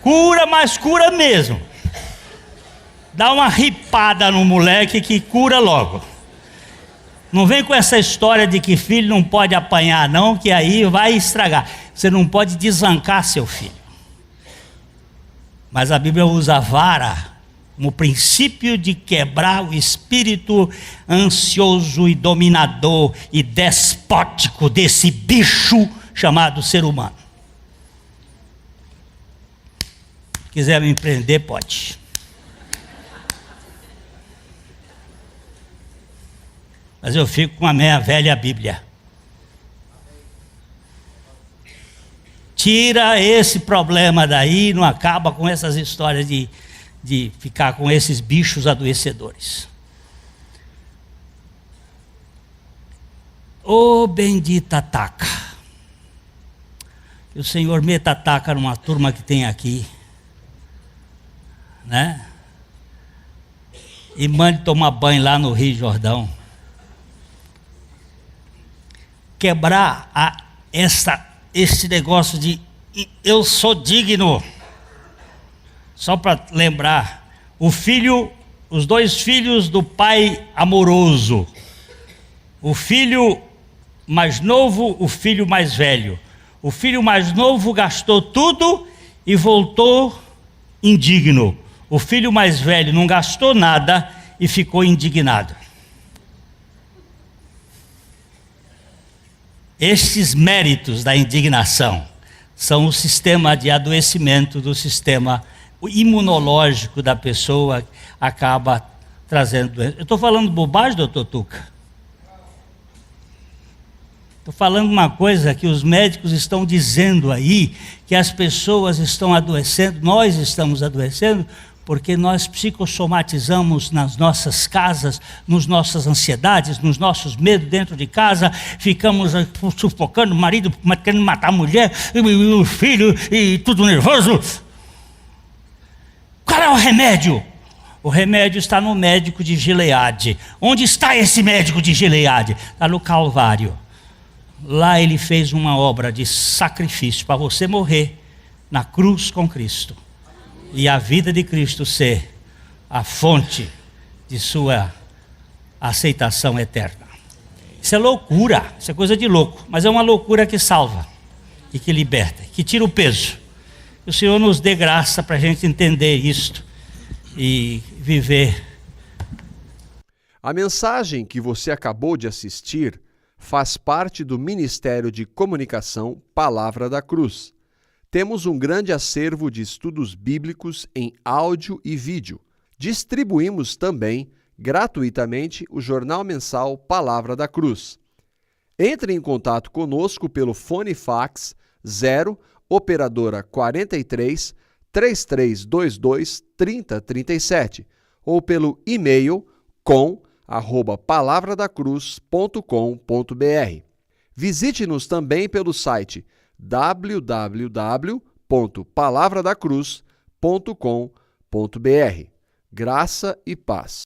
Cura, mas cura mesmo. Dá uma ripada no moleque que cura logo. Não vem com essa história de que filho não pode apanhar não, que aí vai estragar. Você não pode desancar seu filho. Mas a Bíblia usa a vara como princípio de quebrar o espírito ansioso e dominador e despótico desse bicho chamado ser humano. Se quiser me prender, pode. Mas eu fico com a minha velha Bíblia. Tira esse problema daí, não acaba com essas histórias de de ficar com esses bichos adoecedores. Ô bendita taca. Que o Senhor meta a taca numa turma que tem aqui, né? E mande tomar banho lá no Rio Jordão. Quebrar esse negócio de eu sou digno. Só para lembrar, os dois filhos do pai amoroso, o filho mais novo, o filho mais velho. O filho mais novo gastou tudo e voltou indigno. O filho mais velho não gastou nada e ficou indignado. Estes méritos da indignação são o sistema de adoecimento do sistema imunológico da pessoa, acaba trazendo doença. Eu estou falando bobagem, doutor Tuca? Estou falando uma coisa que os médicos estão dizendo aí, que as pessoas estão adoecendo, nós estamos adoecendo, porque nós psicossomatizamos nas nossas casas, nas nossas ansiedades, nos nossos medos dentro de casa, ficamos sufocando o marido, querendo matar a mulher, e o filho, e tudo nervoso. Qual é o remédio? O remédio está no médico de Gileade. Onde está esse médico de Gileade? Está no Calvário. Lá ele fez uma obra de sacrifício para você morrer na cruz com Cristo. E a vida de Cristo ser a fonte de sua aceitação eterna. Isso é loucura, isso é coisa de louco, mas é uma loucura que salva e que liberta, que tira o peso. Que o Senhor nos dê graça para a gente entender isto e viver. A mensagem que você acabou de assistir faz parte do Ministério de Comunicação Palavra da Cruz. Temos um grande acervo de estudos bíblicos em áudio e vídeo. Distribuímos também, gratuitamente, o jornal mensal Palavra da Cruz. Entre em contato conosco pelo fone fax 0 operadora 43 3322 3037 ou pelo e-mail com@palavradacruz.com.br. Visite-nos também pelo site www.palavradacruz.com.br. Graça e paz.